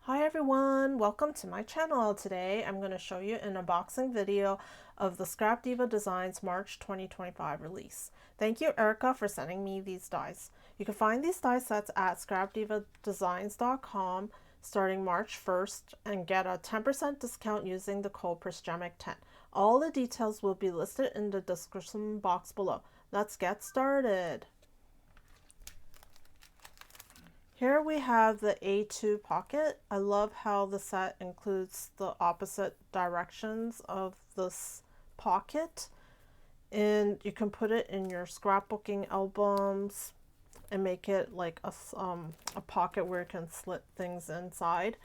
Hi everyone, welcome to my channel. Today I'm going to show you an unboxing video of the Scrap Diva Designs March 2025 release. Thank you Erica for sending me these dies. You can find these die sets at scrapdivadesignsdesignteam starting March 1st and get a 10% discount using the code PRISGEMIC10. All the details will be listed in the description box below. Let's get started. Here we have the A2 pocket. I love how the set includes the opposite directions of this pocket, and you can put it in your scrapbooking albums and make it like a pocket where you can slip things inside.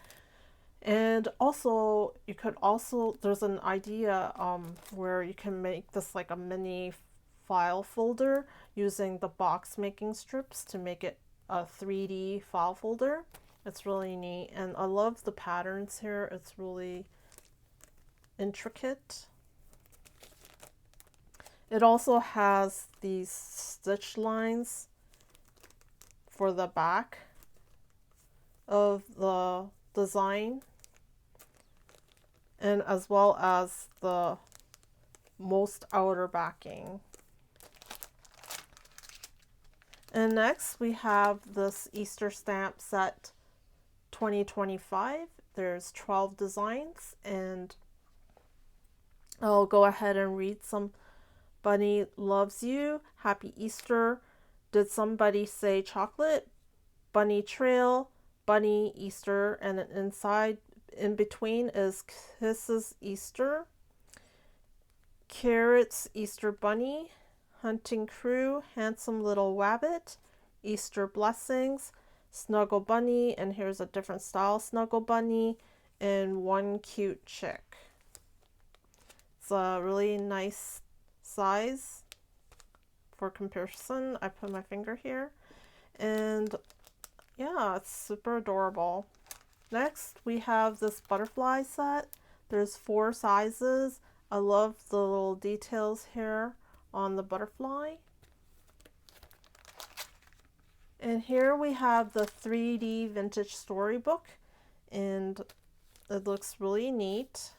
And also you could also, there's an idea where you can make this like a mini file folder using the box making strips to make it a 3D file folder. It's really neat, and I love the patterns here. It's really intricate. It also has these stitch lines for the back of the design, and as well as the most outer backing. And next we have this Easter stamp set 2025. There's 12 designs, and I'll go ahead and read some. Bunny loves you. Happy Easter. Did somebody say chocolate? Bunny trail. Bunny Easter. And inside, in between, is Kisses Easter. Carrots Easter Bunny. Hunting Crew, Handsome Little Wabbit, Easter Blessings, Snuggle Bunny, and here's a different style Snuggle Bunny, and One Cute Chick. It's a really nice size for comparison. I put my finger here, and yeah, it's super adorable. Next, we have this butterfly set. There's 4 sizes. I love the little details here on the butterfly. And here we have the 3D vintage storybook, and it looks really neat,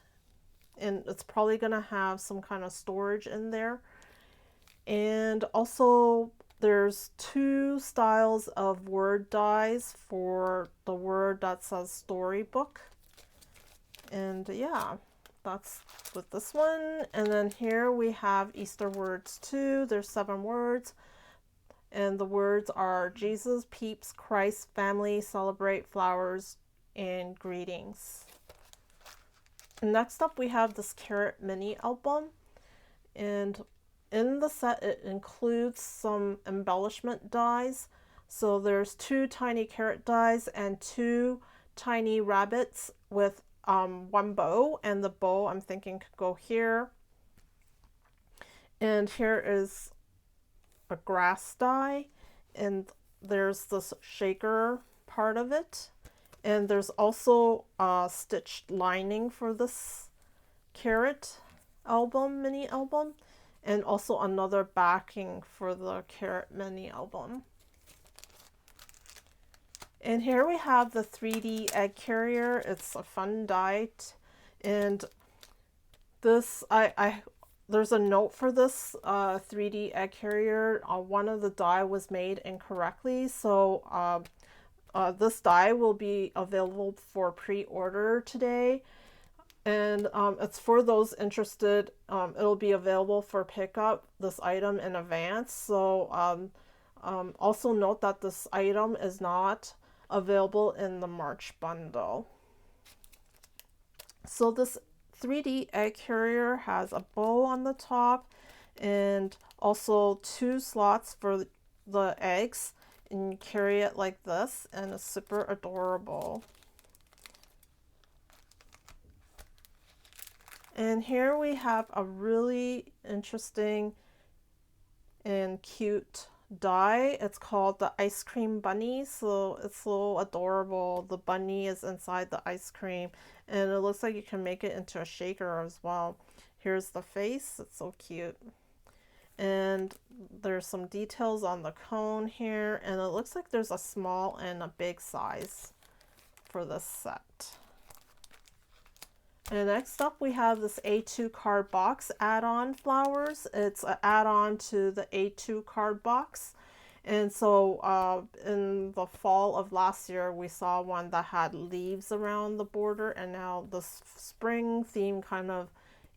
and it's probably gonna have some kind of storage in there. And also there's 2 styles of word dies for the word that says storybook. And yeah, that's with this one. And then here we have Easter words too. There's 7 words, and the words are Jesus, peeps, Christ, family, celebrate, flowers, and greetings. And next up we have this carrot mini album, and in the set it includes some embellishment dies. So there's 2 tiny carrot dies and 2 tiny rabbits with 1 bow, and the bow I'm thinking could go here. And here is a grass die, and there's this shaker part of it, and there's also a stitched lining for this carrot album, mini album, and also another backing for the carrot mini album. And here we have the 3D egg carrier. It's a fun die, and this there's a note for this 3D egg carrier. One of the die was made incorrectly, so this die will be available for pre-order today, and it's for those interested. It'll be available for pickup, this item, in advance. So also note that this item is not available in the March bundle. So this 3D egg carrier has a bow on the top and also 2 slots for the eggs, and you carry it like this, and it's super adorable. And here we have a really interesting and cute die. It's called the ice cream bunny, so it's so adorable. The bunny is inside the ice cream, and it looks like you can make it into a shaker as well. Here's the face. It's so cute, and there's some details on the cone here, and it looks like there's a small and a big size for this set. And next up we have this A2 card box add-on flowers. It's an add-on to the A2 card box. And so in the fall of last year, we saw one that had leaves around the border, and now the spring theme, kind of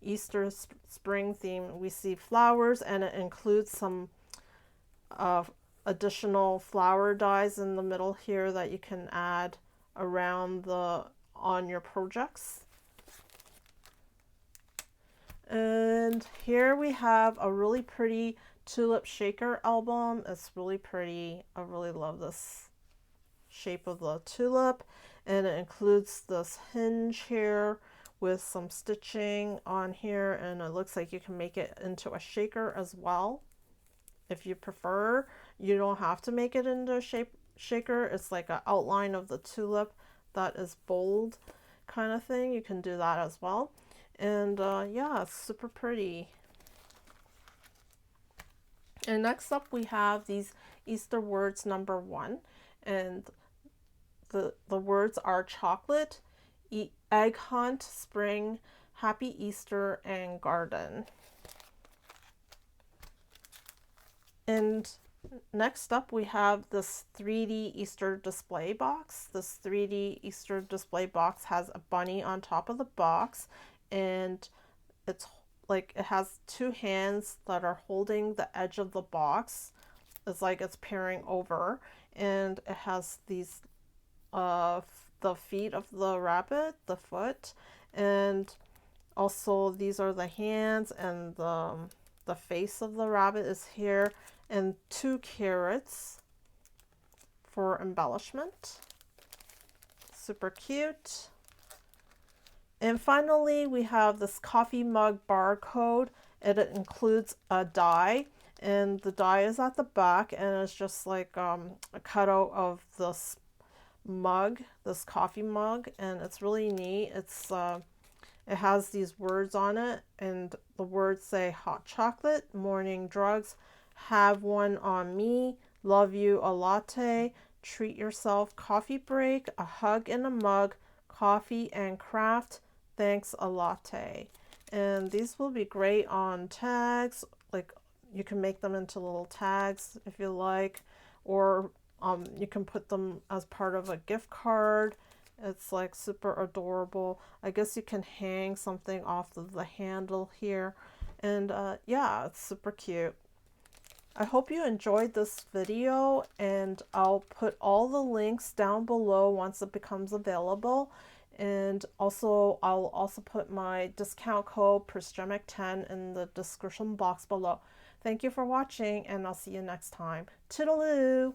Easter spring theme, we see flowers, and it includes some additional flower dies in the middle here that you can add around on your projects. And here we have a really pretty Tulip shaker album. It's really pretty. I really love this shape of the tulip, and it includes this hinge here with some stitching on here, and it looks like you can make it into a shaker as well if you prefer. You don't have to make it into a shaker. It's like an outline of the tulip that is bold kind of thing. You can do that as well. And yeah, it's super pretty. And next up we have these Easter words number 1, and the words are chocolate, egg hunt, spring, happy Easter, and garden. And next up we have this 3D Easter display box. This 3D Easter display box has a bunny on top of the box, and it's like it has 2 hands that are holding the edge of the box. It's like it's peering over, and it has these the feet of the rabbit, the foot, and also these are the hands, and the face of the rabbit is here, and 2 carrots for embellishment. Super cute. And finally, we have this coffee mug barcode. It includes a die, and the die is at the back, and it's just like a cutout of this mug, this coffee mug, and it's really neat. It has these words on it, and the words say hot chocolate, morning drugs, have one on me, love you a latte, treat yourself, coffee break, a hug in a mug, coffee and craft, thanks a latte. And these will be great on tags. Like, you can make them into little tags if you like, or you can put them as part of a gift card. It's like super adorable. I guess you can hang something off of the handle here, and yeah, it's super cute. I hope you enjoyed this video, and I'll put all the links down below once it becomes available. And also, I'll also put my discount code PRSGEMIC10 in the description box below. Thank you for watching, and I'll see you next time. Toodaloo!